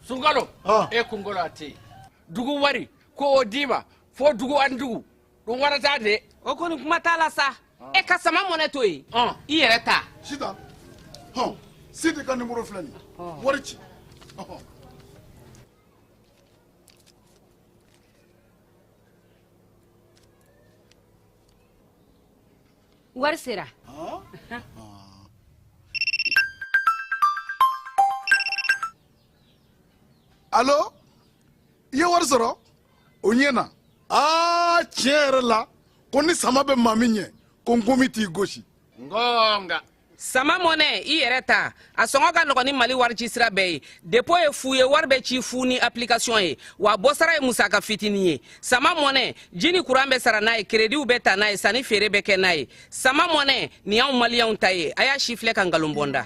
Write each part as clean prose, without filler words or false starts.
Sungalo e kungolo ati dugu wari ko odima fo dugu andugu dum warata de o koni kuma tala sa e ka sama moneto yi i yere ta sita sita kan numero flani warici war sera Allo ye wari sɔrɔ o ɲɛna tiɲɛ yɛrɛ la ko ni sama bɛ maa min ɲɛ ko n komi t'i gosi ngonga sama mone i yɛrɛ ta a sɔngɔ ka nɔgɔ ni mali wari ci sira bɛɛ ye depo ye fu ye wari bɛ ci fu ni application ye wa bɔsara ye musaka fitini ye sama mone jini kuran bɛ sara n'a ye krediw bɛ ta n'a ye sanni feere bɛ kɛ n'a ye sama mone ni y'anw maliyɛnw ta ye a y'a si filɛ ka ngalon bɔnda.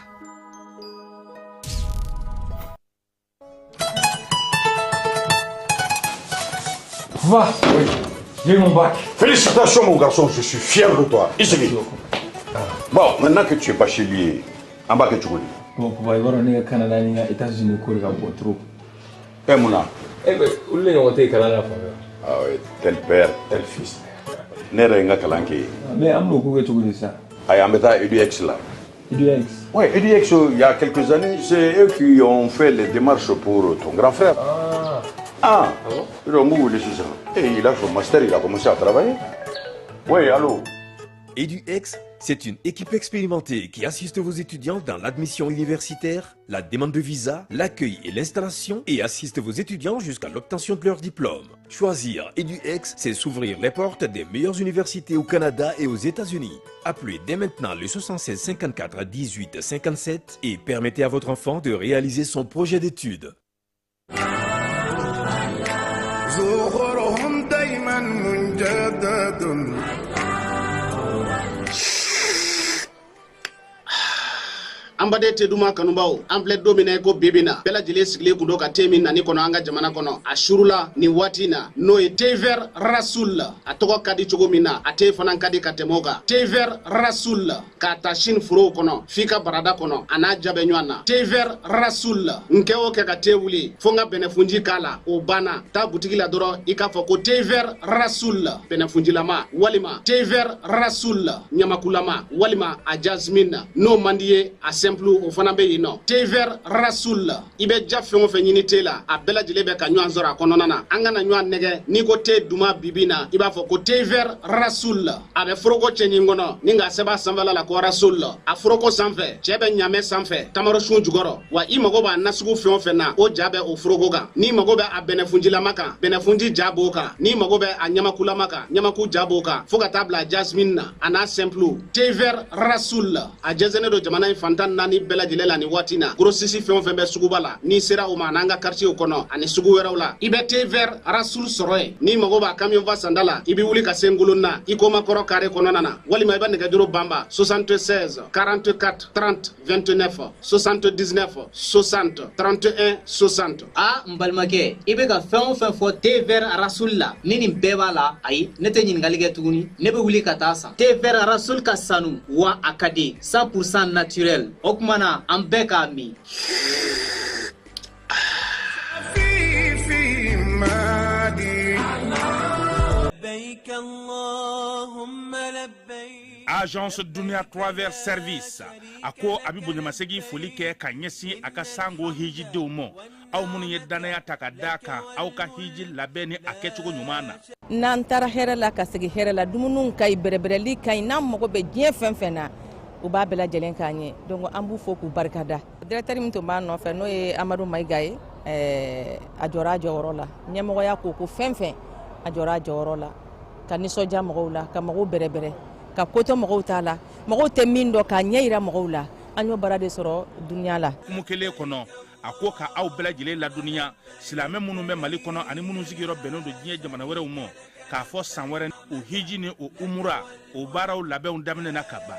Va, oui, j'ai eu mon bac. Félicitations mon garçon, je suis fier de toi. Isegi. Bon, maintenant que tu es bachelier, en bas que tu connais. Bon, pour voir on est au Canada, on est aux États-Unis, on est au trop. Eh Mouna. Eh ben, où est-ce qu'on est au Canada? Ah oui, tel père, tel fils. N'est-ce pas Kalanki? Mais on est au ça. Ah, on est à EduX là. EduX? Oui, EduX, il y a quelques années, c'est eux qui ont fait les démarches pour ton grand frère. Ah bon? Il a son master, il a commencé à travailler. Oui, allô? EduX, c'est une équipe expérimentée qui assiste vos étudiants dans l'admission universitaire, la demande de visa, l'accueil et l'installation et assiste vos étudiants jusqu'à l'obtention de leur diplôme. Choisir EduX, c'est s'ouvrir les portes des meilleures universités au Canada et aux États-Unis. Appelez dès maintenant le 76 54 18 57 et permettez à votre enfant de réaliser son projet d'études. زهورهم دايما مجدد ambade te duma kanubaw ample domine ko bibina bela jile sigle kundo ka temi nani kono anga jamana kono ashurula ni watina no e tever rasul atoko kadi chogomina ate fanan kadi katemoga tever rasul ka tashin furo kono fika barada kono ana jabe nywana tever rasul nkewo ke ka tewuli fonga benefunji kala o bana ta butiki la doro ikafo ko tever rasul benefunji lama walima tever rasul nyamakulama walima a jasmine no mandiye a simple o fana be yino tever rasul ibe jaffe mo fe nyini tela a bela jile be ka nyan zora kono nana anga na nyan nege ni ko te duma bibina iba fo ko tever rasul abe froko chenyi ngono ninga seba samvala la ko rasul a froko sanfe chebe nyame sanfe tamaro shun jugoro wa imago ba nasugo fe o fe na o jabe o froko ga ni mago be a benefunji la maka benefunji jabo ka ni mago be a nyama kula maka nyama ku jabo ka foka tabla jasmine na ana simple tever rasul a jezene do jamana infantan nani bela jilela ni watina grossisi fe on fe be sugubala ni sera o mananga quartier kono ani sugu werawla ibe tever rasul soroy ni mago ba camion va sandala ibi wuli ka senguluna ikoma koro kare kono nana wali may bande ga duro bamba 76 44 30 29 79 60 31 60 a mbalmake ibe ga fen fen fo tever rasul la nini beba la ay nete nyingalige tuguni nebe wuli ka tasa tever rasul ka sanu wa akade 100% naturel okmana ambeka mi لبيك اللهم لبيك agence Dunia Travel Service ako abibu nyamasegi foli kɛ ka ɲɛsin a ka sango hiji denw ma aw minnu ye danaya ta ka da kan aw ka hiji labɛn ni a kɛcogo ɲuman na. N'an taara hɛrɛ la ka segin hɛrɛ la dumuniw ka ɲi bɛrɛbɛrɛli ka ɲi n'an mago bɛ diɲɛ fɛn fɛn na u b'a bɛɛ lajɛlen k'an ɲɛ donc an b'u fo k'u barikada. Directeur min tun b'a nɔfɛ n'o ye Amadu Mayiga ye a jɔra a jɔyɔrɔ la ɲɛmɔgɔya ko fɛn fɛn a jɔra a jɔyɔrɔ la ka nisɔndiya mɔgɔw la ka mɔgɔw bɛrɛbɛrɛ ka koto mɔgɔw t'a la mɔgɔw tɛ min dɔn k'a ɲɛ yira mɔgɔw la an y'o baara de sɔrɔ duniya la. Kumu kelen kɔnɔ a ko ka aw bɛɛ lajɛlen laduniya silamɛ minnu bɛ Mali kɔnɔ ani minnu sigiyɔrɔ bɛnnen don diɲɛ jamana wɛrɛw ma k'a fɔ san wɛrɛ o hiji ni o umura o baaraw labɛnw daminɛna ka ban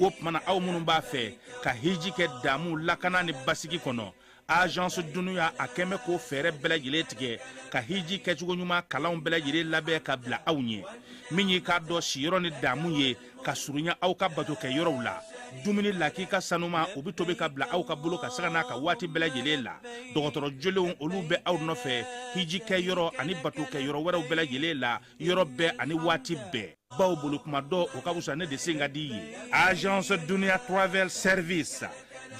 o tumana aw minnu b'a fɛ ka hiji kɛ damu lakana ni basigi kɔnɔ agence Dunuya a kɛn bɛ k'o fɛɛrɛ bɛɛ lajɛlen tigɛ ka hiji kɛcogo ɲuman kalanw bɛɛ lajɛlen labɛn ka bila aw ɲɛ min ye k'a dɔn siyɔrɔ ni damu ye ka surunya aw ka bato kɛ yɔrɔw la dumuni laki ka sanuma o bi tobi ka bila aw ka bolo ka saga n'a ka waati bɛɛ lajɛlen la dɔgɔtɔrɔ jolenw olu bɛ aw nɔfɛ hiji kɛ yɔrɔ ani bato kɛ yɔrɔ wɛrɛw bɛɛ lajɛlen la yɔrɔ bɛɛ ani waati bɛɛ baw bolo kuma dɔ o ka wusa ne de sen ka di ye agence Dunia Travel Service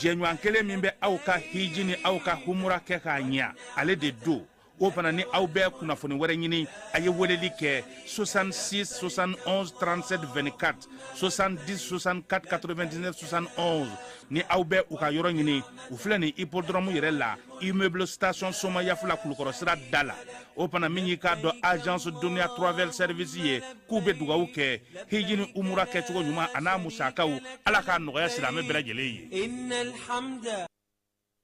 jɛɲɔgɔn kelen min bɛ aw ka hiji ni aw ka humura kɛ k'a ɲɛ ale de do o fana ni aw bɛɛ kunnafoni wɛrɛ ɲini a ye weleli kɛ 66 71 37 24 70 64 99 71 ni aw bɛɛ u ka yɔrɔ ɲini u filɛ ni hippodrome yɛrɛ la immeuble station Soma Yafula Kulukɔrɔ sira da la o fana min y'i k'a dɔn agence Dunia Travel Service ye k'u bɛ dugawu kɛ hiji ni umura kɛcogo ɲuman a n'a musakaw ala k'a nɔgɔya silamɛ bɛɛ lajɛlen ye.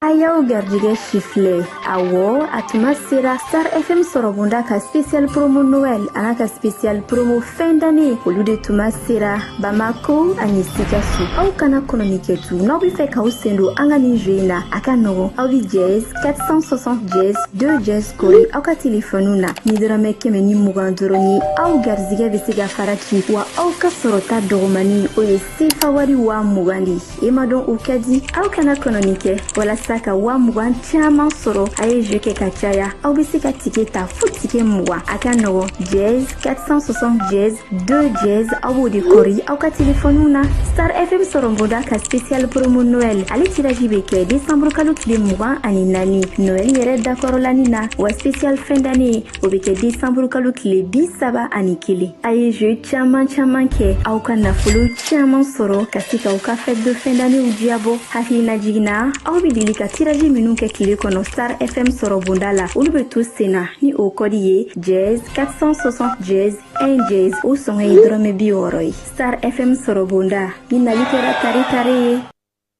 Ayaw garjige shifle awo atuma sera Star FM sorobunda ka spécial promo Noël anaka spécial promo fin d'année olu de tuma sera Bamako ani Sikasso aw kana communiquer tout n'aw bi fɛ k'aw sendo an ka nin jeu na a ka nɔgɔn aw bi jazz 460 jazz 2 jazz kori aw ka téléphone na ni dɔrɔmɛ 120 dɔrɔn ye aw garijigɛ bɛ se ka fara ci wa aw ka sɔrɔta dɔgɔmani o ye sefa wari 20 de e ma dɔn o ka di aw kana communiquer wala ka wa mugan caman sɔrɔ a ye jeu kɛ ka caya aw bɛ se ka tike ta fo tike mugan a ka nɔgɔn jazz 460 jazz 2 jazz aw b'o de kɔri aw ka téléphone na Star FM sɔrɔbonda ka spécial promo Noël ale tirage bɛ kɛ décembre kalo tile 24 Noël yɛrɛ dakɔrɔlani na wa spécial fin d'année o bɛ kɛ décembre kalo tile 31 a ye jeu caman kɛ aw ka nafolo caman sɔrɔ ka se k'aw ka fête de fin d'année diyabɔ hakilina jiginna aw bɛ deli ka tirage minnu kɛ tile kɔnɔ Star FM sɔrɔbonda la olu bɛ to senna ni o kɔdi ye jazz 460 jazz 1 jazz o sɔngɔ ye dɔrɔmɛ 60 ye Star FM sɔrɔbonda ni nali kɛra tare ye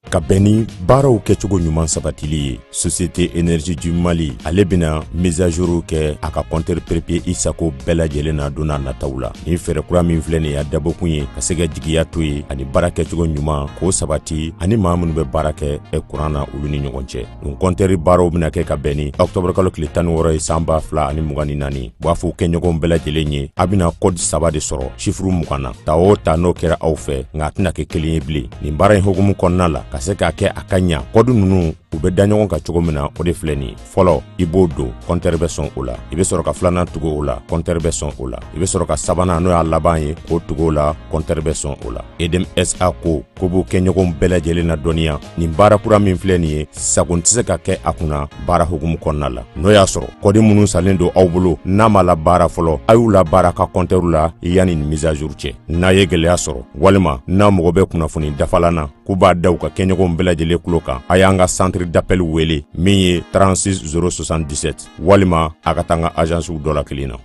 ka bɛn ni baaraw kɛcogo ɲuman sabatili ye Société Énergie du Mali ale bɛna mise à jour kɛ a ka compteur papier Isako bɛɛ lajɛlen na don n'a nataw la ni fɛɛrɛ kura min filɛ nin y'a dabɔkun ye ka se ka jigiya to ye ani baara kɛcogo ɲuman k'o sabati ani maa minnu bɛ baara kɛ courant na olu ni ɲɔgɔn cɛ nin compteur baaraw bɛna kɛ ka bɛn ni octobre kalo tile 16 ye san 2024 b'a fɔ kɛɲɔgɔn bɛɛ lajɛlen ye a bɛna code 3 de sɔrɔ chiffre 20 na ta o ta n'o kɛra aw fɛ nka a tɛna kɛ kelen ye bilen nin baara in hukumu kɔnɔna la ka se k'a kɛ a ka ɲa kɔdu ninnu u bɛ da ɲɔgɔn kan cogo min na o de filɛ nin fɔlɔ i b'o don compteur bɛ sɔn o la i bɛ sɔrɔ ka filanan tugu o la compteur bɛ sɔn o la i bɛ sɔrɔ ka sabanan n'o y'a laban ye k'o tugu o la compteur bɛ sɔn o la EDM SA ko b'o kɛ ɲɔgɔn bɛɛ lajɛlen na dɔnniya nin baara kura min filɛ nin ye sago tɛ se ka kɛ a kunna baara hukumu kɔnɔna la n'o y'a sɔrɔ kɔdi minnu salen don aw bolo n'a ma la baara fɔlɔ a y'u la baara ka compteur la yanni nin mise à jour cɛ n'a ye gɛlɛya sɔrɔ walima n'a mɔgɔ bɛ kunnafoni dafalan na k'u b'a da u ka kɛɲɔgɔn bɛɛ lajɛlen kulo kan a y'an ka centre d'appel wele min ye 36 077 walima a ka taa an ka agence dɔ la kelen na.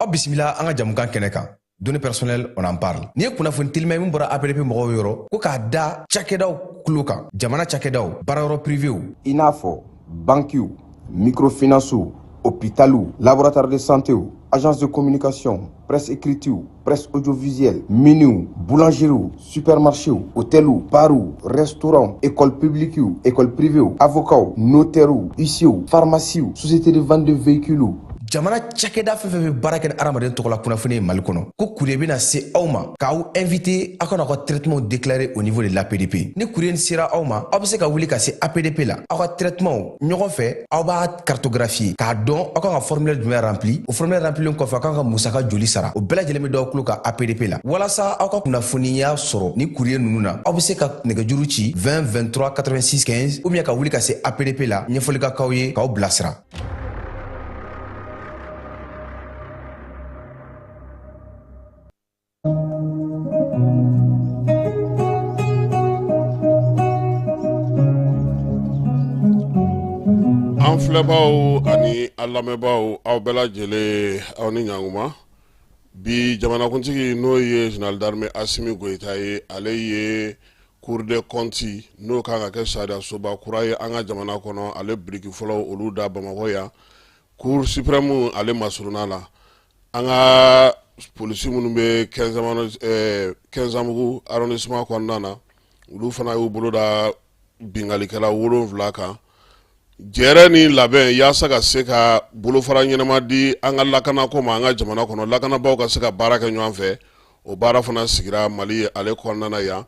Aw bisimila an ka jamukan kɛnɛ kan données personnelles on en parle ni ye kunnafoni telima min bɔra APDP mɔgɔw yɔrɔ ko k'a da cakɛdaw kulo kan jamana cakɛdaw baarayɔrɔ privéw i n'a fɔ banquiw microfinancew hôpitaux laboratoire de santé agence de communication presse écrite presse audiovisuelle miniw boulangeries supermarchés hôtels bars restaurants écoles publiques écoles privées avocats notaires huissiers pharmacies sociétés de vente de véhicules jamana cakɛda fɛn fɛn bɛ baara kɛ ni adamaden tɔgɔ la kunnafoni ye Mali kɔnɔ ko courrier bɛna se aw ma k'aw invité aw kana aw ka traitement déclaré au niveau de l'APDP. Ni courrier sera aw ma aw bɛ se ka wuli ka se APDP la aw ka traitement ɲɔgɔn fɛ aw b'a cartographier k'a dɔn aw kan ka formulaire jumɛn rempli o formulaire rempli kɔfɛ aw kan ka musaka joli sara o bɛɛ lajɛlen bɛ d'aw tulo ka APDP la walasa aw ka kunnafoniya sɔrɔ ni courrier ninnu na aw bɛ se ka nɛgɛjuru ci 20 23 86 15 ou bien ka wuli ka se APDP la ɲɛfɔli ka k'aw ye k'aw bilasira. An filɛbaaw ani a lamɛnbaaw aw bɛɛ lajɛlen aw ni ɲankuma bi jamanakuntigi n'o ye général d'armée Asimi Goyita ye ale ye cour des comptes n'o kan ka kɛ sariyasoba kura ye an ka jamana kɔnɔ ale biriki fɔlɔ olu da Bamakɔ yan cour suprême ale masuruna la an ka polisi minnu bɛ 15 mugu arrondissement kɔnɔna na olu fana y'u bolo da bingalikɛla 7 kan jɛrɛ ni labɛn yaasa ka se ka bolofara ɲɛnama di an ka lakanako ma an ka jamana kɔnɔ lakanabaw ka se ka baara kɛ ɲɔgɔn fɛ o baara fana sigira Mali ale kɔnɔna yan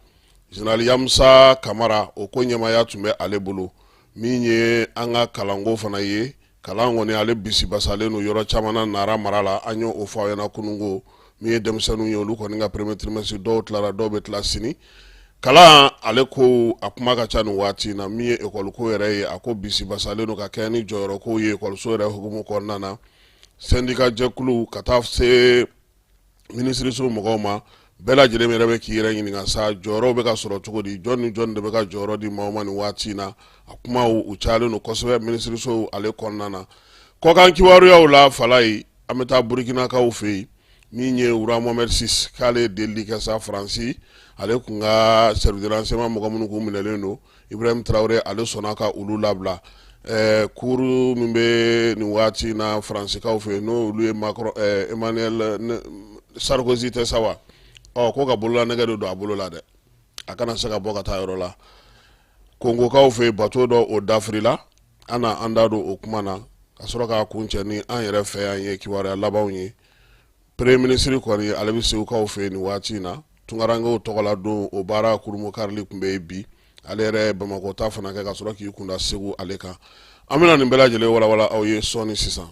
général Yamusa Kamara o ko ɲɛmaya tun bɛ ale bolo min ye an ka kalanko fana ye kalan kɔni ale bisibasalen no yɔrɔ caman na Nara mara la an y'o fɔ aw ɲɛna kunungo min ye denmisɛnninw ye olu kɔni ka premier trimestre dɔw tilara dɔw bɛ tila sini kalan ale ko a kuma ka ca nin waati na min ye école ko yɛrɛ ye a ko bisibasalen no ka kɛ ni jɔyɔrɔ ko ye école so yɛrɛ hukumu kɔnɔna na syndicat jɛkulu ka taa se ministriso mɔgɔw ma bɛɛ lajɛlen yɛrɛ bɛ k'i yɛrɛ ɲininka sa jɔyɔrɔw bɛ ka sɔrɔ cogo di jɔn ni jɔn de bɛ ka jɔyɔrɔ di maaw ma nin waati na a kuma u cayalen no kosɛbɛ ministriso ale kɔnɔna na kɔkan kibaruyaw la falayi an bɛ taa Burkinakaw fɛ yen min ye Wura Mohamed VI k'ale delili kɛ sa Faransi ale kun ka service de renseignement mɔgɔ minnu kun minɛlen don Ibrahim Traoré ale sɔnna ka olu labila kuru min bɛ nin waati na Faransikaw fɛ n'o olu ye Macron Emmanuel Sarkozy tɛ sa wa ko ka bolola nɛgɛ de don a bolo la dɛ a kana se ka bɔ ka taa yɔrɔ la Kongokaw fɛ bateau dɔ o dafirila an na an da don o kuma na ka sɔrɔ k'a kun cɛ ni an yɛrɛ fɛ yan ye kibaruya labanw ye premier ministre kɔni ale bɛ segukaw fɛ nin waati na Tunkarankew tɔgɔ la don o baara kurumu karili tun bɛ bi ale yɛrɛ Bamakɔ ta fana kɛ ka sɔrɔ k'i kunda Segu ale kan an bɛna nin bɛɛ lajɛlen walawala aw ye sɔɔni sisan.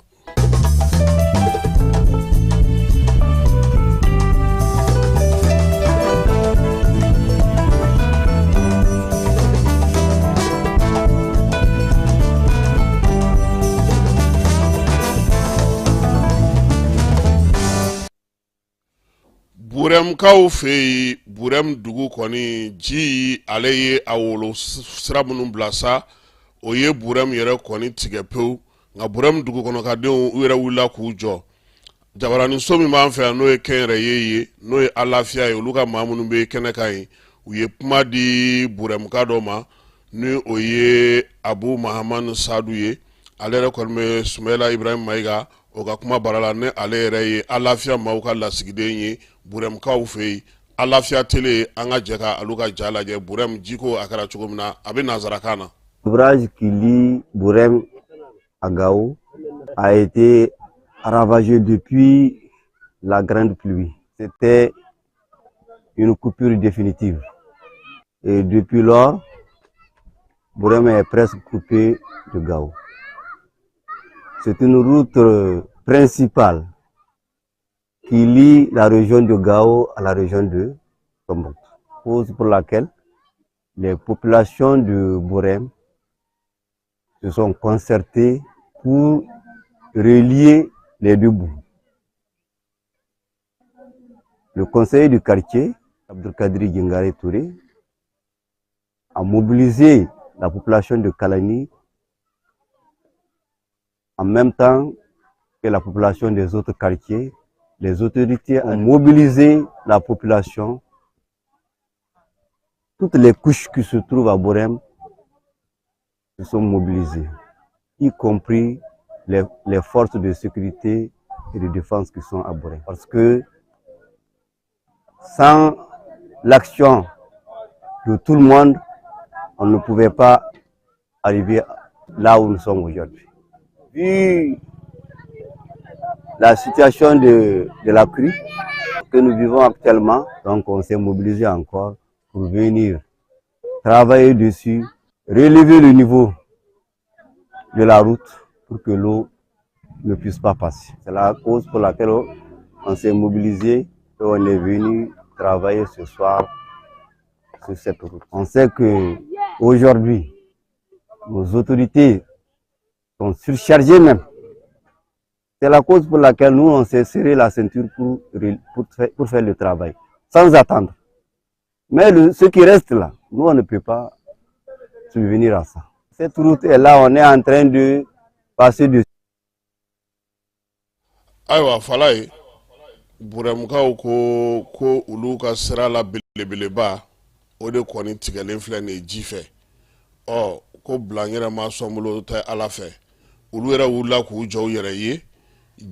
Buremkaw fɛ yen Burem dugu kɔni ji ale ye a wolo sira minnu bila sa o ye Burem yɛrɛ kɔni tigɛ pewu nka Burem dugu kɔnɔ ka denw u yɛrɛ wulila k'u jɔ jabarani so min b'an fɛ yan n'o ye kɛnyɛrɛye ye n'o ye Alafiya ye olu ka maa minnu bɛ kɛnɛ kan ye u ye kuma di Buremka dɔ ma ni o ye Abu Mahamanu Sadu ye ale yɛrɛ kɔni bɛ Sumaila Ibrahim Mayiga o ka kuma bara la ne ale yɛrɛ ye Alafiya maaw ka lasigiden ye Buremkaw fɛ yen Alafiya télé an ka jɛ ka alu ka ja lajɛ Burem jiko a kɛra cogo min na a bɛ nanzarakan na. L'ouvrage qui lie Burem à Gao a été ravagé depuis la grande pluie. C'était une coupure définitive. Et depuis lors, Burem est presque coupé de Gao. C'est une route principale qui lie la région de Gao à la région de Tombouctou. Cause pour laquelle les populations de Burem se sont concertées pour relier les deux bouts. Le conseiller du quartier, Abdelkadri Gingare Touré, a mobilisé la population de Kalani en même temps que la population des autres quartiers. Les autorités ont mobilisé la population. Toutes les couches qui se trouvent à Burem se sont mobilisées, y compris les forces de sécurité et de défense qui sont à Burem. Parce que sans l'action de tout le monde, on ne pouvait pas arriver là où nous sommes aujourd'hui. Vu la situation de la crue que nous vivons actuellement. Donc on s'est mobilisé encore pour venir travailler dessus, relever le niveau de la route pour que l'eau ne puisse pas passer. C'est la cause pour laquelle on s'est mobilisé et on est venu travailler ce soir sur cette route. On sait que aujourd'hui, nos autorités sont surchargées même. C'est la cause pour laquelle nous, on s'est serré la ceinture pour faire le travail, sans attendre. Mais ce qui reste là, nous, on ne peut pas subvenir à ça. Cette route est là, on est en train de passer dessus. Aïwa, Falaye, Bouremkaw ko ulu ka sira la belebeleba o de kɔni tigɛlen filɛ nin ye ji fɛ ko bila n yɛrɛ ma sɔn bolo tɛ ala fɛ olu yɛrɛ wulila k'u jɔ u yɛrɛ ye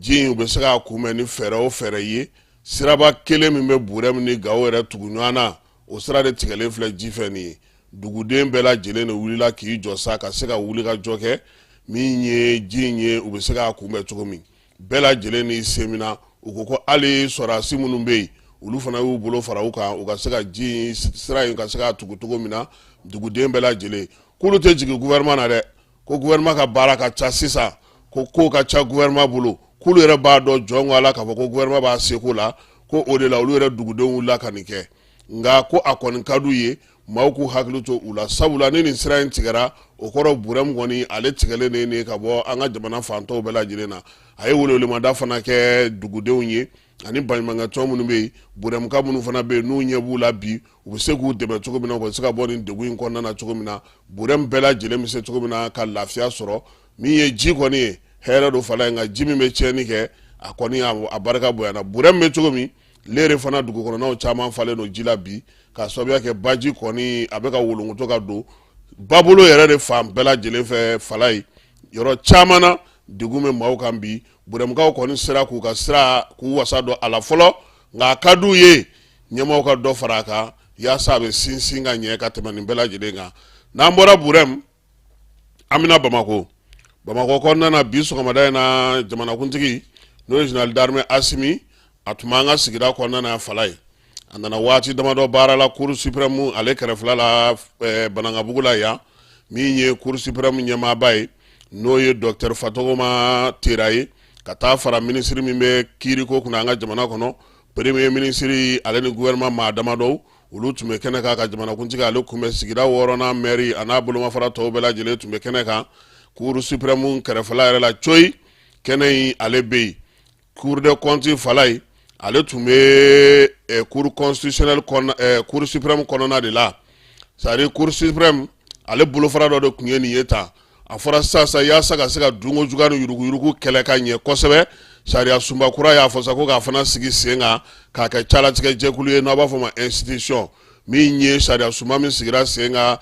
ji in u bɛ se k'a kunbɛn ni fɛɛrɛ o fɛɛrɛ ye siraba kelen min bɛ Burɛmu ni Gawo yɛrɛ tugu ɲɔgɔn na o sira de tigɛlen filɛ ji fɛ nin ye duguden bɛɛ lajɛlen de wulila k'i jɔ sa ka se ka wuli ka jɔ kɛ min ye ji in ye u bɛ se k'a kunbɛn cogo min bɛɛ lajɛlen ni se min na u ko ko hali sɔrɔdasi minnu bɛ yen olu fana y'u bolo fara u kan u ka se ka ji sira in ka se ka tugu cogo min na duguden bɛɛ lajɛlen k'olu tɛ jigin gouvernement na dɛ ko gouvernement ka baara ka ca sisan ko kow ka ca gouvernement bolo k'olu yɛrɛ b'a dɔn jɔn ko ala k'a fɔ ko gouvernement b'a seko la ko o de la olu yɛrɛ dugudenw wulila ka nin kɛ nka ko a kɔni ka d'u ye maaw k'u hakili to u la sabula ni nin sira in tigɛra o kɔrɔ Burɛmu kɔni ale tigɛlen de ye ka bɔ an ka jamana fantɔw bɛɛ lajɛlen na a ye welewelemada fana kɛ dugudenw ye ani baɲumankɛtɔn minnu bɛ yen Burɛmuka minnu fana bɛ yen n'u ɲɛ b'u la bi u bɛ se k'u dɛmɛ cogo min na u bɛ se ka bɔ nin degun in kɔnɔna na cogo min na Burɛmu bɛɛ lajɛlen bɛ se cogo min na ka lafiya sɔrɔ min ye ji kɔni ye hɛrɛ do fala nka ji min bɛ tiɲɛni kɛ a kɔni a barika bonyana Burɛmu bɛ cogo min leere fana dugu kɔnɔnaw caman falen no ji la bi ka sababuya kɛ baji kɔni a bɛ ka wolongoto ka don babolo yɛrɛ de fan bɛɛ lajɛlen fɛ fala ye yɔrɔ caman na degun bɛ maaw kan bi Burɛmukaw kɔni sera k'u ka sira k'u wasa dɔn a la fɔlɔ nka a ka d'u ye ɲɛmaaw ka dɔ fara a kan yaasa a bɛ sinsin ka ɲɛ ka tɛmɛ nin bɛɛ lajɛlen kan n'an bɔra Burɛmu an bɛna Bamako kɔnɔna na bi sɔgɔmada in na jamanakuntigi n'o ye général d'armée Asimi a tun b'an ka sigida kɔnɔna na fala ye a nana waati damadɔ baara la cour suprême ale kɛrɛfɛla la Banangabugu la yan min ye cour suprême ɲɛmaaba ye n'o ye docteur Fatogoma Tera ye ka taa fara ministre min bɛ kiiriko kunna an ka jamana kɔnɔ premier ministre ale ni gouvernement maa damadɔ olu tun bɛ kɛnɛ kan ka jamanakuntigi ale kunbɛn sigida 6nan maire a n'a bolomafara tɔw bɛɛ lajɛlen tun bɛ kɛnɛ kan cour suprême kɛrɛfɛla yɛrɛ la coyi kɛnɛ in ale bɛ yen cour des comptes fala ye ale tun bɛ cour constitutionnelle cour suprême kɔnɔna de la c'est à dire cour suprême ale bolofara dɔ de tun ye nin ye tan a fɔra sisan yaasa ka se ka dunko juguya ni yuruguyurugu kɛlɛ ka ɲɛ kosɛbɛ sariya sunba kura y'a fɔ sa ko k'a fana sigi sen kan k'a kɛ calatigɛ jɛkulu ye n'aw b'a fɔ ma institution min ye sariya sunba min sigira sen kan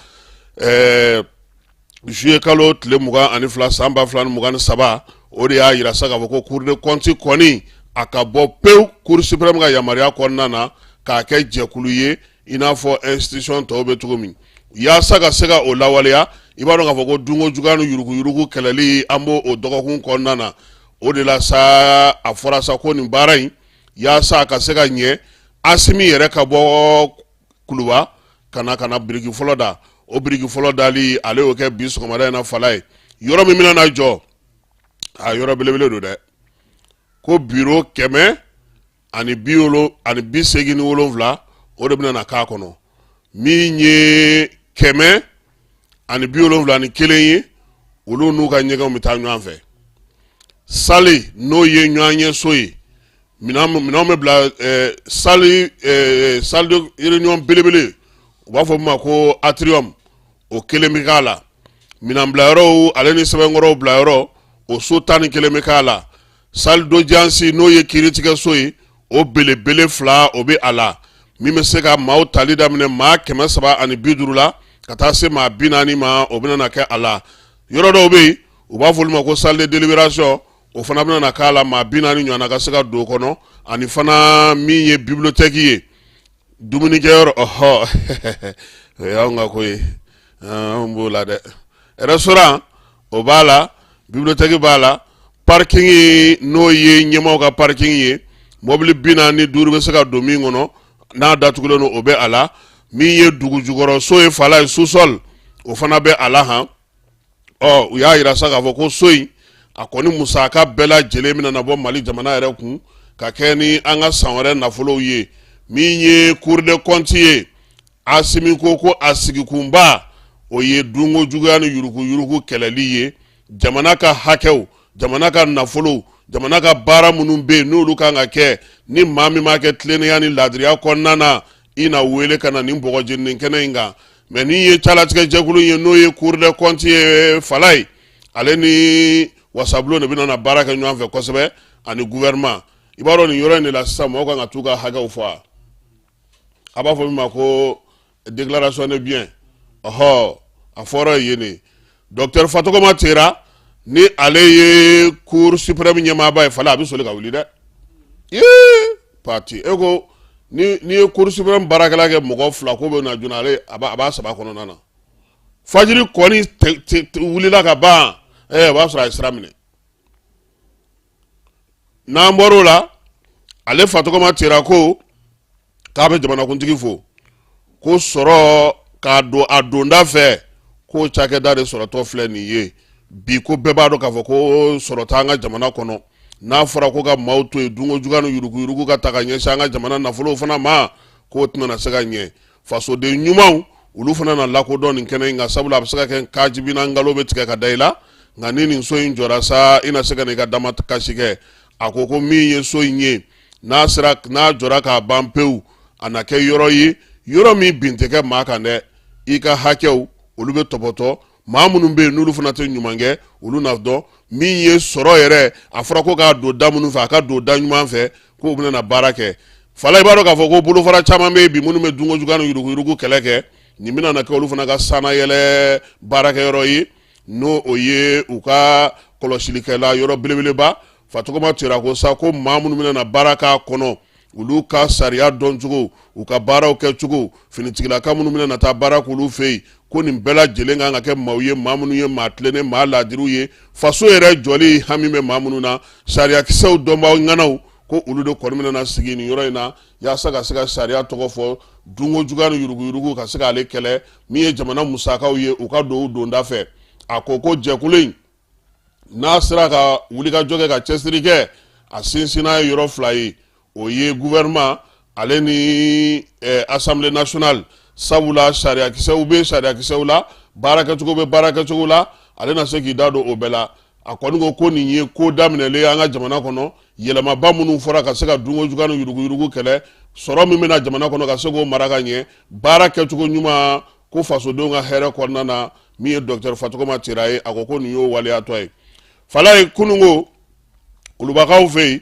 juillet kalo tile 22 san 2023 o de y'a yira sa k'a fɔ ko cour des comptes kɔni a ka bɔ pewu cour suprême ka yamaruya kɔnɔna na k'a kɛ jɛkulu ye i n'a fɔ institution tɔw bɛ cogo min yaasa ka se ka o lawaleya i b'a dɔn k'a fɔ ko dunko juguya ni yuruguyurugu kɛlɛli an b'o o dɔgɔkun kɔnɔna na o de la sa a fɔra sa ko nin baara in yaasa a ka se ka ɲɛ Asimi yɛrɛ ka bɔ Kuluba ka na biriki fɔlɔ da o biriki fɔlɔ dali ale y'o kɛ bi sɔgɔmada in na fala ye yɔrɔ min bɛna na jɔ a yɔrɔ belebele don dɛ ko bureau 187 o de bɛna na k'a kɔnɔ min ye 171 ye olu n'u ka ɲɛgɛnw bɛ taa ɲɔgɔn fɛ sali n'o ye ɲɔgɔn ɲɛ so ye minɛnw bɛ bila salle de réunion belebele u b'a fɔ min ma ko atrium o kelen bɛ k'a la minɛn bilayɔrɔw ale ni sɛbɛnkɔrɔw bilayɔrɔ o so 11 bɛ k'a la salle d'audience n'o ye kiiritigɛso ye o belebele 2 o bɛ a la min bɛ se ka maaw tali daminɛ maa 350 la ka taa se maa 40 ma o bɛna na kɛ a la yɔrɔ dɔw bɛ yen u b'a fɔ olu ma ko salle de délibération o fana bɛna na k'a la maa 40 ɲɔgɔnna ka se ka don o kɔnɔ ani fana min ye bibliothèque ye dumunikɛyɔrɔ ɔhɔ o y'anw ka ko ye anw b'o la dɛ restaurant o b'a la bibliothèque b'a la parking n'o ye ɲɛmaw ka parking ye mobili 45 bɛ se ka don min kɔnɔ n'a datugulen no o bɛ a la min ye dugu jukɔrɔ so ye fala ye sous-sol o fana bɛ a la han u y'a yira sa k'a fɔ ko so in a kɔni musaka bɛɛ lajɛlen bɛna na bɔ Mali jamana yɛrɛ kun ka kɛ ni an ka san wɛrɛ nafolow ye min ye Cour des comptes ye Asimi ko ko a sigikunba o ye dungo juguya ni yurugu kɛlɛli ye jamana ka hakɛw jamana ka nafolo jamana ka baara minnu bɛ yen n'olu kan ka kɛ ni maa min ma kɛ tilennenya ni ladiriya kɔnɔna na i na wele ka na nin bɔgɔjenni kɛnɛ in kan mais ni ye calatigɛ jɛkulu ye n'o ye Cour des comptes ye fala ye ale ni wasabulon de bɛna na baara kɛ ɲɔgɔn fɛ kosɛbɛ ani gouvernement i b'a dɔn nin yɔrɔ in de la sisan mɔgɔw kan ka t'u ka hakɛw fɔ a b'a fɔ min ma ko déclaration de bien ɔhɔ a fɔra yen ne docteur Fatogoma Tera ni ale ye Cour suprême ɲɛmaaba ye fala a bɛ soli ka wuli dɛ parti e ko ni ye Cour suprême baarakɛla kɛ mɔgɔ 2 ko bɛ na joona ale a b'a 3 kɔnɔna na fajiri kɔni wulila ka ban o b'a sɔrɔ a ye sira minɛ n'an bɔr'o la ale Fatogoma Tera ko k'a bɛ jamanakuntigi fo ko sɔrɔ k'a don a donda fɛ ko cakɛda de sɔrɔtɔ filɛ nin ye bi ko bɛɛ b'a dɔn k'a fɔ ko sɔrɔ t'an ka jamana kɔnɔ n'a fɔra ko ka maaw to yen dungo juguya ni yurugu ka ta ka ɲɛsin an ka jamana nafolow fana ma k'o tɛna se ka ɲɛ fasoden ɲumanw olu fana na lakodɔn nin kɛnɛ in kan sabula a bɛ se ka kɛ kajibina ngalo bɛ tigɛ ka da i la nka ni nin so in jɔra sa i na se ka n'i ka damakasi kɛ a ko ko min ye so in ye n'a jɔra k'a ban pewu a na kɛ yɔrɔ ye yɔrɔ min bin tɛ kɛ maa kan dɛ i ka hakɛw olu bɛ tɔpɔtɔ maa minnu bɛ yen n'olu fana tɛ ɲuman kɛ olu na dɔn min ye sɔrɔ yɛrɛ a fɔra ko k'a don da minnu fɛ a ka don da ɲuman fɛ k'o bɛna na baara kɛ fala i b'a dɔn k'a fɔ ko bolofara caman bɛ yen bi minnu bɛ dungo juguya ni yurugu kɛlɛ kɛ nin bɛna na kɛ olu fana ka sanayɛlɛ baarakɛyɔrɔ ye n'o o ye u ka kɔlɔsilikɛla yɔrɔ belebeleba Fatogoma Tera ko sa ko maa minnu bɛna na baara k'a kɔnɔ olu ka sariya dɔn cogo u ka baaraw kɛ cogo finitigilaka minnu bɛna na taa baara k'olu fɛ yen ko nin bɛɛ lajɛlen kan ka kɛ maaw ye maa minnu ye maa tilennen maa ladiriw ye faso yɛrɛ jɔli hami bɛ maa minnu na sariyakisɛw dɔnbaw ŋanaw ko olu de kɔni bɛna na sigi nin yɔrɔ in na yaasa ka se ka sariya tɔgɔ fɔ dungo juguya ni yurugu ka se k'ale kɛlɛ min ye jamana musakaw ye u ka don u donda fɛ a ko ko jɛkulu in n'a sera ka wulikajɔ kɛ ka cɛsiri kɛ a sinsinna ye yɔrɔ 2 ye o ye gouvernement ale ni assemblée nationale sabula sariyakisɛw bɛ sariyakisɛw la baarakɛcogo bɛ baarakɛcogo la ale na se k'i da don o bɛɛ la a kɔni ko nin ye ko daminɛlen an ka jamana kɔnɔ yɛlɛmaba minnu fɔra ka se ka dungo juguya ni yurugu kɛlɛ sɔrɔ min bɛna jamana kɔnɔ ka se k'o mara ka ɲɛ baara kɛcogo ɲuman ko fasodenw ka hɛrɛ kɔnɔna na min ye docteur Fatogoma Tera ye a ko nin y'o waleyatɔ ye fala ye kunungo olubakaw fɛ yen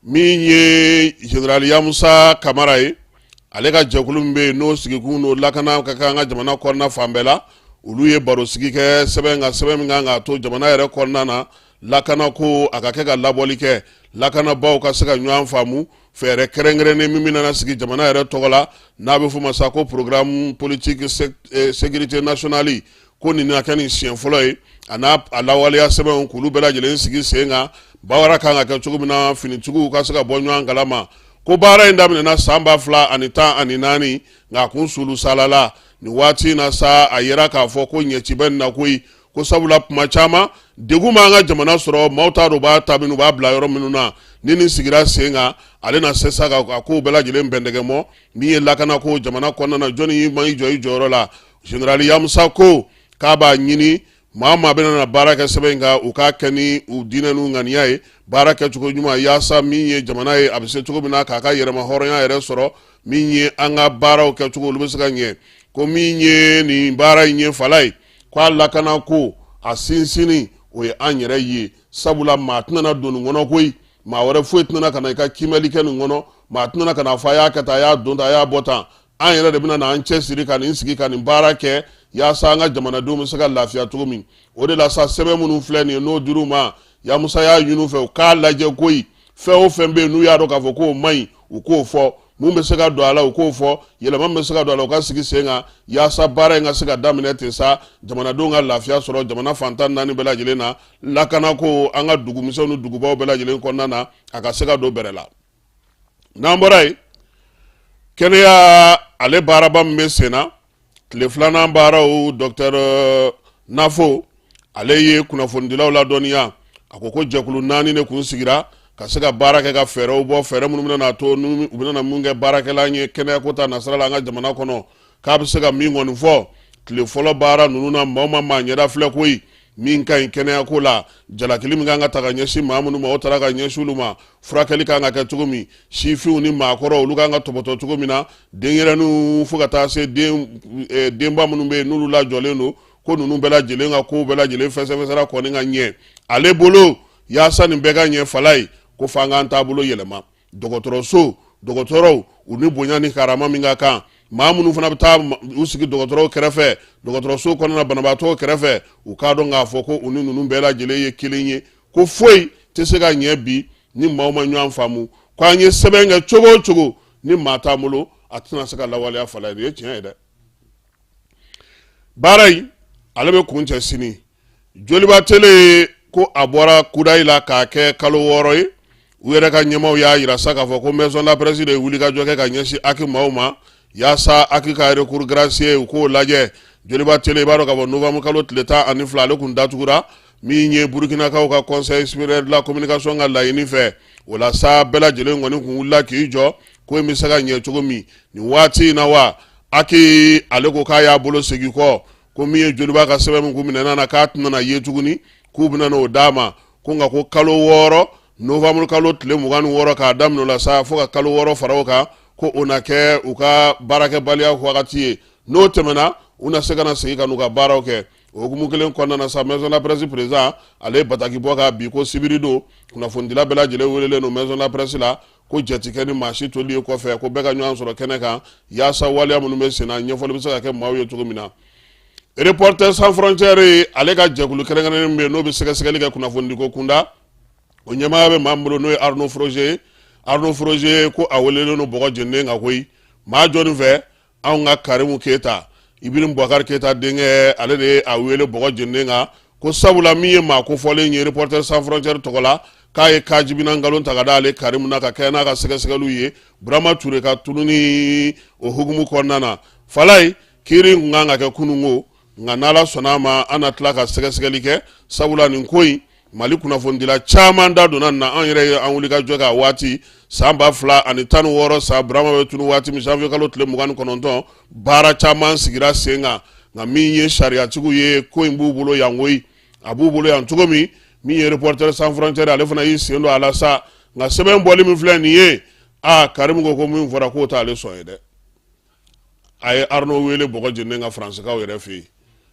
min ye général Yamusa Kamara ye ale ka jɛkulu min bɛ yen n'o sigikun n'o lakana ka kan an ka jamana kɔnɔna fan bɛɛ la olu ye baro sigi kɛ sɛbɛn min kan k'a to jamana yɛrɛ kɔnɔna na lakana ko a ka kɛ ka labɔli kɛ lakanabaw ka se ka ɲɔgɔn faamu fɛɛrɛ kɛrɛnkɛrɛnnen min bɛna sigi jamana yɛrɛ tɔgɔ la n'a bɛ fɔ ma sa ko programme politique sécurité nationale ko nin na kɛ nin siɲɛ fɔlɔ ye a n'a lawaleya sɛbɛnw k'olu bɛɛ lajɛlen sigi sen kan baara kan ka kɛ cogo min na finitigiw ka se ka bɔ ɲɔgɔn kalama ko baara in daminɛna san 2014 nka a kun sulu salala nin waati in na sa a yera k'a fɔ ko ɲɛci bɛ nin na koyi ko sabula kuma caman degun b'an ka jamana sɔrɔ maaw t'a dɔn u b'a ta minnu u b'a bila yɔrɔ minnu na ni nin sigira sen kan ale na se sa ka kow bɛɛ lajɛlen bɛndɛgɛmɔ min ye lakana ko jamana kɔnɔna na jɔnni y'i ma i jɔ i jɔyɔrɔ la général Yamusa ko k'a b'a ɲini maa bɛna na baara kɛ sɛbɛn in kan u k'a kɛ ni u diinɛ n'u ŋaniya ye baara kɛcogo ɲuman yaasa min ye jamana ye a bɛ se cogo min na k'a ka yɛrɛma hɔrɔnya yɛrɛ sɔrɔ min ye an ka baaraw kɛcogo olu bɛ se ka ɲɛ ko min ye nin baara in ye fala ye k'a lakana ko a sinsinni o ye an yɛrɛ ye sabula maa tɛna na don nin kɔnɔ koyi maa wɛrɛ foyi tɛna ka na i ka kimɛli kɛ nin kɔnɔ maa tɛna ka na fɔ a y'a kɛ tan a y'a don tan a y'a bɔ tan an yɛrɛ de bɛna na an cɛsiri ka nin sigi ka nin baara kɛ yaasa an ka jamanadenw bɛ se ka lafiya cogo min o de la sa sɛbɛn minnu filɛ nin ye n'o dir'u ma Yamusa y'a ɲini u fɛ u k'a lajɛ koyi fɛn o fɛn bɛ yen n'u y'a dɔn k'a fɔ k'o man ɲi u k'o fɔ mun bɛ se ka don a la u k'o fɔ yɛlɛma bɛ se ka don a la u ka sigi sen kan yaasa baara in ka se ka daminɛ ten sa jamanadenw ka lafiya sɔrɔ jamana fantan naani bɛɛ lajɛlen na lakana ko an ka dugumisɛnw ni dugubaw bɛɛ lajɛlen kɔnɔna na a ka se ka don bɛrɛ la n'an bɔra yen kɛnɛya ale baaraba min bɛ sen na tile filanan baaraw Dr Nafo ale ye kunnafonidilaw ladɔnniya a ko jɛkulu 4 de kun sigira ka se ka baara kɛ ka fɛɛrɛw bɔ fɛɛrɛ minnu bɛna to u bɛna mun kɛ baarakɛla ye kɛnɛya ko ta nasara la an ka jamana kɔnɔ k'a bɛ se ka min kɔni fɔ tile fɔlɔ baara ninnu na maa maa ɲɛda filɛ koyi min ka ɲi kɛnɛya ko la jalakili min kan ka ta ka ɲɛsin maa minnu ma o taara ka ɲɛsin olu ma furakɛli kan ka kɛ cogo min sifinw ni maakɔrɔw olu kan ka tɔbɔtɔ cogo min na denyɛrɛninw fo ka taa se denba minnu bɛ yen n'olu lajɔlen don ko ninnu bɛɛ lajɛlen ka kow bɛɛ lajɛlen fɛsɛfɛsɛra kɔni ka ɲɛ ale bolo yaasa nin bɛɛ ka ɲɛ fala ye ko f'an k'an taabolo yɛlɛma dɔgɔtɔrɔw u ni bonya ni karama min ka kan maa minnu fana bɛ taa u sigi dɔgɔtɔrɔw kɛrɛfɛ dɔgɔtɔrɔso kɔnɔna banabaatɔw kɛrɛfɛ u k'a dɔn k'a fɔ ko u ni ninnu bɛɛ lajɛlen ye kelen ye ko foyi tɛ se ka ɲɛ bi ni maaw ma ɲɔgɔn faamu ko an ye sɛbɛn kɛ cogo o cogo ni maa t'an bolo a tɛna se ka lawaleya fala ye nin ye tiɲɛ ye dɛ baara in ale bɛ kun cɛ sini joliba tele ko a bɔra kudayi la k'a kɛ kalo 6 ye u yɛrɛ ka ɲɛmaw y'a yira sa k'a fɔ ko maison de la presse de ye wulikajɔ kɛ ka ɲɛsin aki maaw ma yaasa aki ka recours gracieux u k'o lajɛ joliba tele i b'a dɔn k'a fɔ novembre kalo tile 12 ale kun datugura min ye burukinakaw ka conseil supérieur de la communication ka laɲini fɛ o la sa bɛɛ lajɛlen kɔni kun wulila k'i jɔ ko in bɛ se ka ɲɛ cogo min nin waati in na wa aki ale ko k'a y'a bolo segi kɔ ko min ye joliba ka sɛbɛn min kun minɛna na k'a tɛna ye tuguni k'u bɛna n'o d'a ma ko nka ko kalo 6 novembre kalo tile 26 k'a daminɛ o la sa fo ka kalo 6 fara o kan ko o na kɛ u ka baarakɛbaliya wagati ye n'o tɛmɛna u na se ka na segin ka n'u ka baaraw kɛ o hukumu kelen kɔnɔna na sa maison de la presse président ale bataki bɔ ka bi ko sibiri don kunnafonidila bɛɛ lajɛlen welelen don maison de la presse la ko jɛtikɛ ni maa si toli ye kɔfɛ ko bɛɛ ka ɲɔgɔn sɔrɔ kɛnɛ kan yaasa waleya minnu bɛ sen na ɲɛfɔli bɛ se ka kɛ maaw ye cogo min na Reporters sans frontières ale ka jɛkulu kɛrɛnkɛrɛnnen min bɛ yen n'o bɛ sɛgɛsɛgɛli kɛ kunnafonidiko kunda o ɲɛmaa bɛ maa min bolo n'o ye Arnaud Froger ko a welelen don bɔgɔ jeninen kan koyi maa jɔnni fɛ anw ka Karimu Keyita Ibirim Boubacar Keyita denkɛ ale de ye a wele bɔgɔ jeninen kan ko sabula min ye maa kofɔlen ye Reporters sans frontières tɔgɔ la k'a ye kajibina nkalon ta ka d'ale Karimu na ka kɛ n'a ka sɛgɛsɛgɛliw ye Burama Ture ka tunu ni o hukumu kɔnɔna na Falaye kiiri kun kan ka kɛ kunungo nka n'Ala sɔnna ma an na tila ka sɛgɛsɛgɛli kɛ sabula nin ko in Mali kunnafonidila caman da donna na an yɛrɛ ye an wuli ka jɔ ka waati san 2016 sa Burama bɛ tunu waati min janvier kalo tile 29 baara caman sigira sen kan nka min ye sariyatigiw ye ko in b'u bolo yan koyi a b'u bolo yan cogo min ye Reporters sans frontières ale fana y'i sen don a la sa nka sɛbɛn bɔli min filɛ nin ye Karimu ko min fɔra k'o t'ale sɔn ye dɛ a ye Arnaud wele bɔgɔ jeninen ka faransikaw yɛrɛ fɛ yen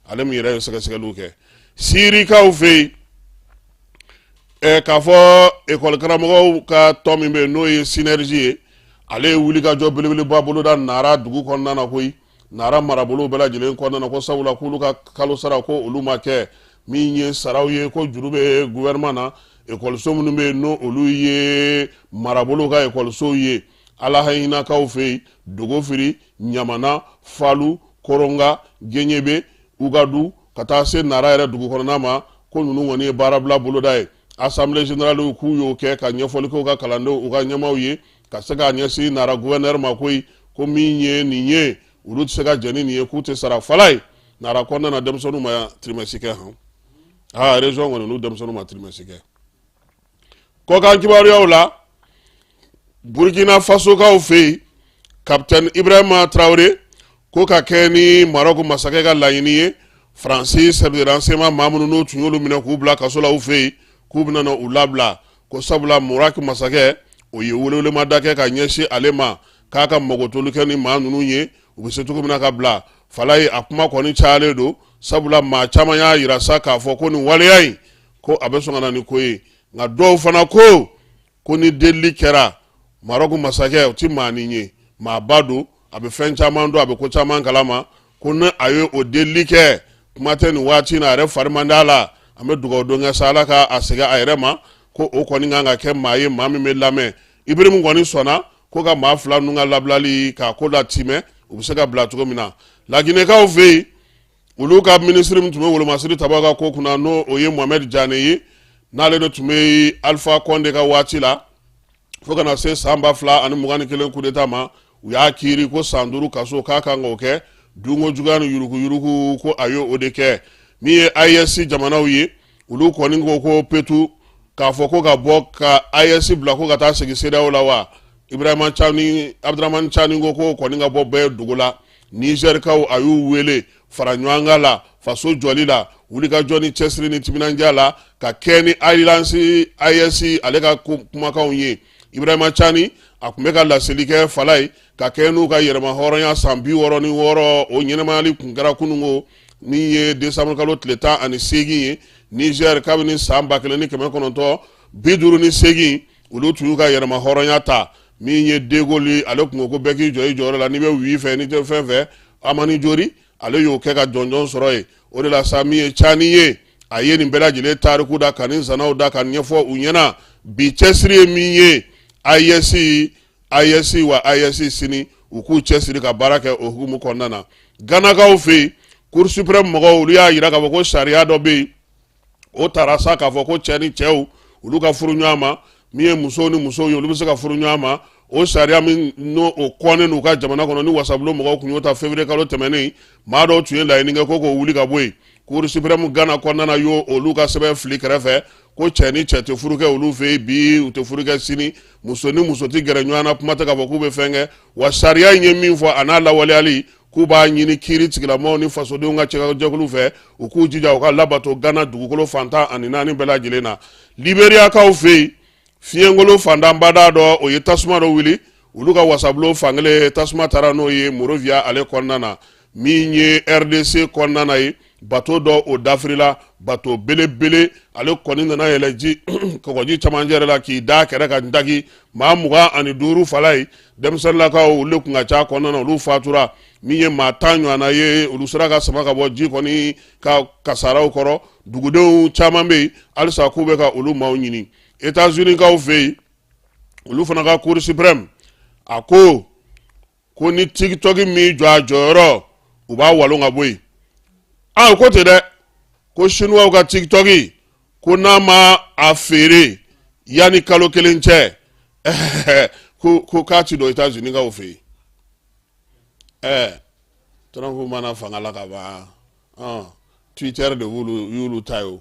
ale min yɛrɛ ye sɛgɛsɛgɛliw kɛ sirikaw fɛ yen k'a fɔ école karamɔgɔw ka tɔn min bɛ yen n'o ye synergie ye ale ye wulikajɔ belebeleba boloda Nara dugu kɔnɔna na koyi Nara marabolo bɛɛ lajɛlen kɔnɔna na ko sabula k'olu ka kalo sara ko olu ma kɛ min ye saraw ye ko juru bɛ gouvernement na école so minnu bɛ yen n'o olu ye marabolo ka école so ye Alahahinakaw fɛ yen Dogofiri Ɲamana Falu Koronga Genyebe Ugadu ka taa se Nara yɛrɛ dugu kɔnɔna ma ko ninnu kɔni ye baarabila boloda ye Assemblée générale k'u y'o kɛ ka ɲɛfɔli k'u ka kalandenw u ka ɲɛmaw ye ka se k'a ɲɛsin Nara gouverneur ma koyi ko min ye nin ye olu tɛ se ka jɛn ni nin ye k'u tɛ sara Falaye Nara kɔnɔna na denmisɛnninw ma trimestre kɛ région kɔni olu denmisɛnninw ma trimestre kɛ kɔkan kibaruyaw la Burkina Faso kaw fɛ yen Capitaine Ibrahima Traoré ko ka kɛ ni Maroc masakɛ ka laɲini ye Francis chef de renseignement maa minnu n'o tun y'olu minɛ k'u bila kaso la u fɛ yen k'u bɛna u labila ko sabula Maroc masakɛ o ye welewelemada kɛ ka ɲɛsin ale ma k'a ka magotolu kɛ ni maa ninnu ye u bɛ se cogo min na ka bila Falaye a kuma kɔni cayalen don sabula maa caman y'a yira sa k'a fɔ ko nin waleya in ko a bɛ sɔn ka na ni ko ye nka dɔw fana ko ni delili kɛra Maroc masakɛ o tɛ maa nin ye maa ba don a bɛ fɛn caman dɔn a bɛ ko caman kalama ko ni a ye o delili kɛ kuma tɛ nin waati in na a yɛrɛ fari man d'a la an bɛ dugawu don kɛ sa Ala ka a segin a yɛrɛ ma ko o kɔni kan ka kɛ maa ye maa min bɛ lamɛn Ibrahim kɔni sɔnna ko ka maa fila ninnu ka labilali k'a ko la timɛ u bɛ se ka bila cogo min na laginɛkaw fɛ yen olu ka minisiri min tun bɛ wolomasiri tabaga ka ko kunna n'o o ye Mohamed Jane ye n'ale de tun bɛ Alpha Condé ka waati la fo kana se san 2021 coup d'état ma u y'a kiiri ko san 5 kaso k'a kan k'o kɛ dunko juguya ni yuruku ko a y'o de kɛ min ye IS jamanaw ye olu kɔni ko petu k'a fɔ ko ka bɔ ka IS bila ko ka taa segin CEDEAO la wa Abdramane Chani ko kɔni ka bɔ bɛɛ dugu la Nigerkaw a y'u wele fara ɲɔgɔn kan la faso jɔli la wulikajɔ ni cɛsiri ni timinandiya la ka kɛ ni IS ale ka kumakanw ye Ibrahima Chani a tun bɛ ka laseli kɛ fala ye ka kɛ n'u ka yɛrɛma hɔrɔnya san 66 o ɲɛnamayali kun kɛra kunungo min ye décembre kalo tile 18 ye Niger kabini san 1958 olu tun y'u ka yɛrɛma hɔrɔnya ta min ye De Gaulle ale tun ko bɛɛ k'i jɔ i jɔyɔrɔ la n'i bɛ wi fɛ n'i tɛ fɛn fɛ Amani Jori ale y'o kɛ ka jɔnjɔn sɔrɔ ye o de la sa min ye Chani ye a ye nin bɛɛ lajɛlen tariku da ka nin zanaw da ka ɲɛfɔ u ɲɛna bi cɛsiri ye min ye IS sini u k'u cɛsiri ka baara kɛ o hukumu kɔnɔna na Ganakaw fɛ yen Cour suprême mɔgɔw olu y'a yira k'a fɔ ko sariya dɔ bɛ yen o taara sa k'a fɔ ko cɛ ni cɛw olu ka furu ɲɔgɔn ma min ye musow ni musow ye olu bɛ se ka furu ɲɔgɔn ma o sariya min n'o kɔnnen n'u ka jamana kɔnɔ ni wasabulon mɔgɔw tun y'o ta février kalo tɛmɛnen maa dɔw tun ye laɲini kɛ ko k'o wuli ka bɔ yen Cour suprême Ghana kɔnɔna na y'o olu ka sɛbɛn fili kɛrɛfɛ ko cɛ ni cɛ tɛ furu kɛ olu fɛ yen bi u tɛ furu kɛ sini muso ni muso tɛ gɛrɛ ɲɔgɔn na kuma tɛ k'a fɔ k'u bɛ fɛn kɛ wa sariya in ye min fɔ a n'a lawaleyali k'u b'a ɲini kiiri tigilamɔgɔw ni fasodenw ka cɛkajɛkulu fɛ u k'u jija u ka labato Ghana dugukolo fantan ani 4 bɛɛ lajɛlen na Liberiakaw fɛ yen fiɲɛnkolo fantanbada dɔ o ye tasuma dɔ wuli olu ka wasabulon fankelen tasuma taara n'o ye Monrovia ale kɔnɔna na min ye RDC kɔnɔna na ye bato dɔ o dafirila bato belebele ale kɔni nana yɛlɛ ji kɔgɔji camancɛ la k'i da kɛrɛ ka dagi maa 25 fala ye denmisɛnninlakaw olu kun ka ca kɔnɔna na olu fatura min ye maa 10 ɲɔgɔnna ye olu sera ka sama ka bɔ ji kɔni ka kasaraw kɔrɔ dugudenw caman bɛ yen halisa k'u bɛ ka olu maaw ɲini États-Unis kaw fɛ yen olu fana ka Cour suprême a ko ni TikTok min jɔ a jɔyɔrɔ u b'a walon ka bɔ yen ko tɛ dɛ ko Chinois ka TikTok ko n'a ma a feere yanni kalo 1 cɛ ko k'a ti don États-Unis kaw fɛ yen Trump mana fanga la ka ban Twitter de y'olu ta ye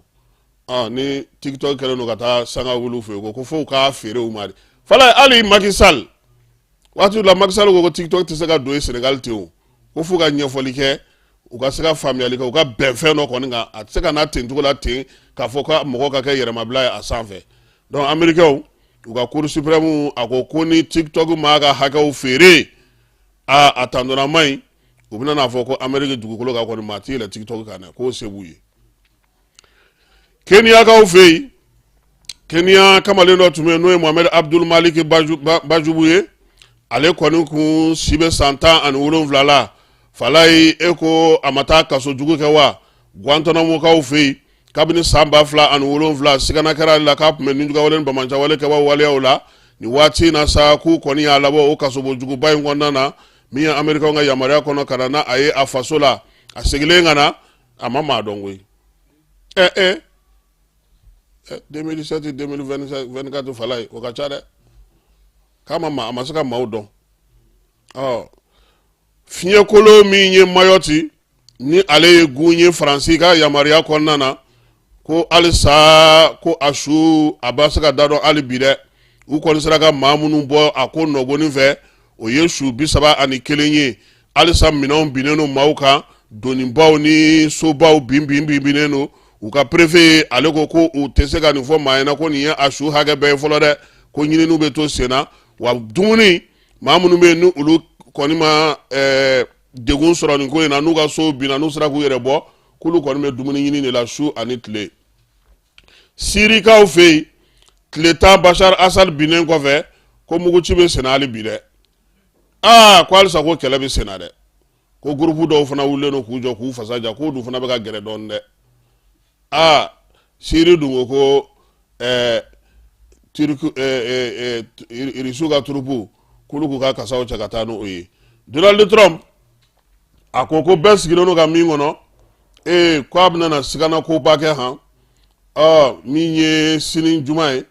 ni TikTok kɛlen don ka taa sanga wulu fɛ yen ko fo k'a feere u ma de fala hali Macky Sall waati la Macky Sall ko TikTok tɛ se ka don Sénégal ten o ko fo ka ɲɛfɔli kɛ u ka se ka faamuyali kɛ u ka bɛn fɛn dɔ kɔni kan a tɛ se ka n'a ten cogo la ten k'a fɔ ka mɔgɔ ka kɛ yɛrɛmabila ye a sanfɛ donc Américains u ka Cour suprême a ko ni TikTok ma ka hakɛw feere a tandɔnna ma ɲi u bɛna n'a fɔ ko Amérique dugukolo kan kɔni maa tɛ yɛlɛ TikTok kan dɛ k'o se b'u ye Kenyakaw fɛ yen Kenya kamalen dɔ tun bɛ yen n'o ye Mohamed Abdul Malik Bajubu ye ale kɔni kun si bɛ san 17 la fala ye ko a ma taa kaso jugu kɛ wa Guantanamokaw fɛ yen kabini san 2007 sigana kɛra ale la k'a tun bɛ ninjugawale ni bamancawale kɛ waleyaw la ni waati in na sa k'u kɔni y'a labɔ o kasobojuguba in kɔnɔna na min ye Amerikɛnw ka yamaruya kɔnɔ ka na n'a a ye a faso la a segilen ka na a ma maa dɔn koyi 2017 2024 fala ye o ka ca dɛ k'a ma a ma se ka maaw dɔn fiɲɛkolo min ye Mayotte ni ale ye gun ye Faransi ka yamaruya kɔnɔna na ko halisa ko a su a b'a se ka da dɔn hali bi dɛ u kɔni sera ka maa minnu bɔ a ko nɔgɔnin fɛ o ye su 31 ye halisa minɛnw binnen don maaw kan donibaw ni sobaw binnen don u ka préfet ale ko u tɛ se ka nin fɔ maa ɲɛna ko nin ye a su hakɛ bɛɛ ye fɔlɔ dɛ ko ɲininiw bɛ to sen na wa dumuni maa minnu bɛ yen ni olu kɔni ma degun sɔrɔ nin ko in na n'u ka so binna n'u sera k'u yɛrɛ bɔ k'olu kɔni bɛ dumuni ɲini de la su ani tile Sirikaw fɛ yen tile 10 Bashar Assad binnen kɔfɛ ko muguci bɛ senna hali bi dɛ ko halisa ko kɛlɛ bɛ senna dɛ ko groupe dɔw fana wulilen don k'u jɔ k'u fasa ja k'o dun fana bɛ ka gɛrɛ dɔɔnin dɛ Siri dun ko Irisiw ka turupu k'olu k'u ka kasaw cɛ ka taa n'o ye. Donald Trump a ko ko bɛɛ sigilen don ka min kɔnɔ ko a bɛna na sigana koba kɛ han min ye sini juma ye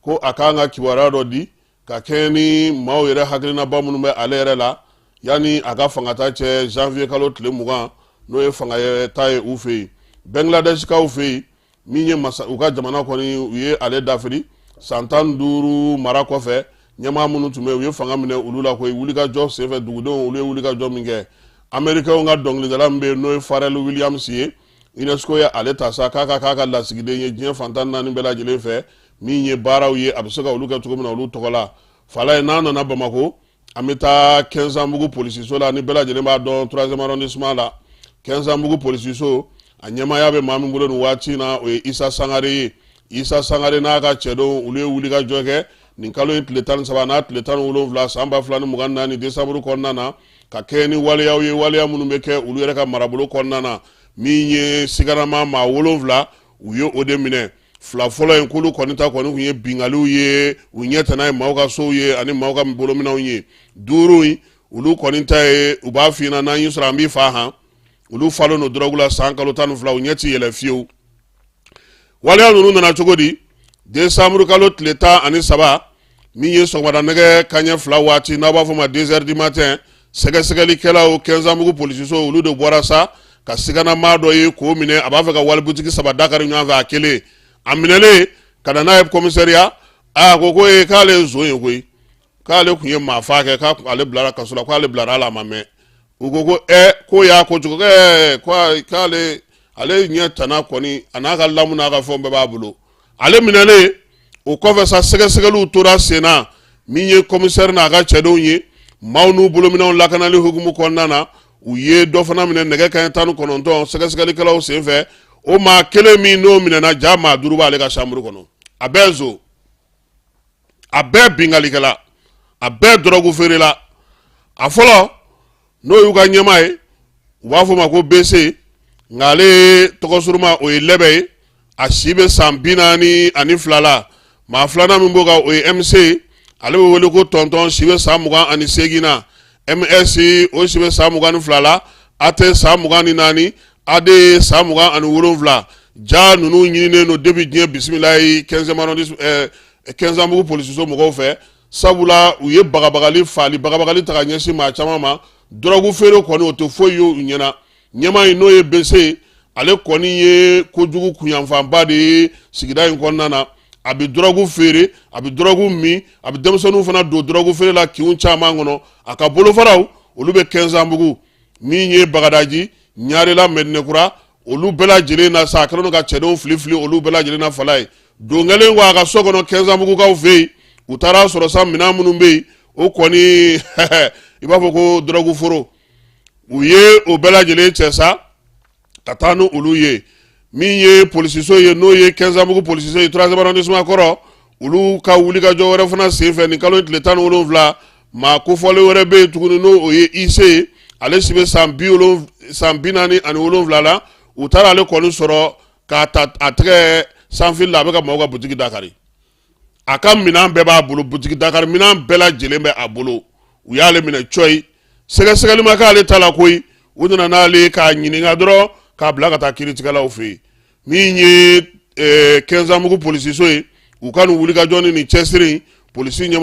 ko a kan ka kibaruya dɔ di ka kɛ ni maaw yɛrɛ hakilinaba minnu bɛ ale yɛrɛ la yanni a ka fangata cɛ janvier kalo tile 20 n'o ye fangata ye u fɛ yen. Bangladeshikaw fɛ yen min ye u ka jamana kɔni u ye ale dafiri san 15 mara kɔfɛ ɲɛmaa minnu tun bɛ u ye fanga minɛ olu la koyi wulikajɔ senfɛ dugudenw olu ye wulikajɔ min kɛ. Américains ka dɔnkilidala min bɛ yen n'o ye Pharrell Williams ye UNESCO ye ale ta sa k'a ka lasigiden ye diɲɛ fantan 4 bɛɛ lajɛlen fɛ min ye baaraw ye a bɛ se ka olu kɛ cogo min na olu tɔgɔ la. Fala ye n'an nana Bamako an bɛ taa Kɛnsanbugu polisiso la ni bɛɛ lajɛlen b'a dɔn 3e arrondissement la. Kɛnsanbugu polisiso a ɲɛmaaya bɛ maa min bolo nin waati na o ye Isa Sangare ye. Isa Sangare n'a ka cɛdenw olu ye wulikajɔ kɛ nin kalo in tile 13 n'a tile 17 san 2024 décembre kɔnɔna na ka kɛ ni waleyaw ye waleya minnu bɛ kɛ olu yɛrɛ ka marabolo kɔnɔna na min ye sigarama maa 7 u ye o de minɛ. Fila fɔlɔ in k'olu kɔni ta kɔni kun ye bingaliw ye u ɲɛ tɛna ye maaw ka sow ye ani maaw ka bolominɛw ye. 5 in olu kɔni ta ye u b'a f'i ɲɛna n'an y'i sɔrɔ an b'i fa han olu falen don drogue la san kalo 12 u ɲɛ ti yɛlɛ fiyewu. Waleya ninnu nana cogo di? Décembre kalo tile 13 min ye sɔgɔmada nɛgɛ kanɲɛ 2 waati n'a b'a fɔ ma 2 heures du matin sɛgɛsɛgɛlikɛlaw Kɛnsanbugu polisiso olu de bɔra sa ka siganamaa dɔ ye k'o minɛ a b'a fɛ ka walibutigi 3 dakari ɲɔgɔn fɛ a kelen a minɛlen ka na n'a ye commissariat a ko k'ale ye nson ye koyi k'ale kun ye maafa kɛ k'ale bilara kaso la k'ale bilara ala ma mɛn u ko ko y'a ko cogo k'ale ɲɛ tana kɔni a n'a ka lamu n'a ka fɛnw bɛɛ b'a bolo ale minɛlen o kɔfɛ sa sɛgɛsɛgɛliw tora sen na min ye commissaire n'a ka cɛdenw ye maaw n'u bolominɛw lakanali hukumu kɔnɔna na u ye dɔ fana minɛ nɛgɛ kanɲɛ 19 sɛgɛsɛgɛlikɛlaw senfɛ o maa kelen min n'o minɛna ja maa 5 b'ale ka chambre kɔnɔ a bɛɛ nson a bɛɛ bingalikɛla a bɛɛ dɔrɔgu feerela a fɔlɔ n'o y'u ka ɲɛmaa ye u b'a fɔ ma ko BC nka ale tɔgɔ suruma o ye lɛbɛ ye a si bɛ san 42 la maa filanan min b'o kan o ye MC ale bɛ wele ko tonton si bɛ san 28 na MS o si bɛ san 22 la AT san 24 AD san 27 ja ninnu ɲininen don depuis diɲɛ bisimilayi 15 bugu polisiso mɔgɔw fɛ sabula u ye bagabagali ta ka ɲɛsin maa caman ma drogue feere kɔni o tɛ foyi ye u ɲɛna ɲɛmaa in n'o ye BC ale kɔni ye kojugu kunyanfanba de ye sigida in kɔnɔna na a bɛ drogue feere a bɛ drogue min a bɛ denmisɛnninw fana don drogue feere la kinw caman kɔnɔ a ka bolofaraw olu bɛ 15 bugu min ye Bagadaji Ɲarela Mɛdinɛkura olu bɛɛ lajɛlen na sa a kɛlen don ka cɛdenw fili olu bɛɛ lajɛlen na fala ye don kelen ko a ka so kɔnɔ 15 bugukaw fɛ yen u taara sɔrɔ sa minɛn minnu bɛ yen o kɔni i b'a fɔ ko drogue foro u ye o bɛɛ lajɛlen cɛ sa ka taa ni olu ye min ye polisiso ye n'o ye 15 bugu polisiso ye 3e arrondissement kɔrɔ olu ka wulikajɔ wɛrɛ fana senfɛ nin kalo tile 17 maa kofɔlen wɛrɛ bɛ yen tuguni n'o o ye IC ale si bɛ san 47 la u taara ale kɔni sɔrɔ k'a ta a tɛgɛ sanfili la a bɛ ka maaw ka butigi dakari a ka minɛn bɛɛ b'a bolo butigi dakari minɛn bɛɛ lajɛlen bɛ a bolo u y'ale minɛ coyi sɛgɛsɛgɛli ma k'ale ta la koyi u nana n'ale k'a ɲininka dɔrɔn k'a bila ka taa kiiritigɛlaw fɛ yen min ye 15 bugu polisiso ye u ka nin wulikajɔ ni nin cɛsiri polisi ɲɛmɔgɔ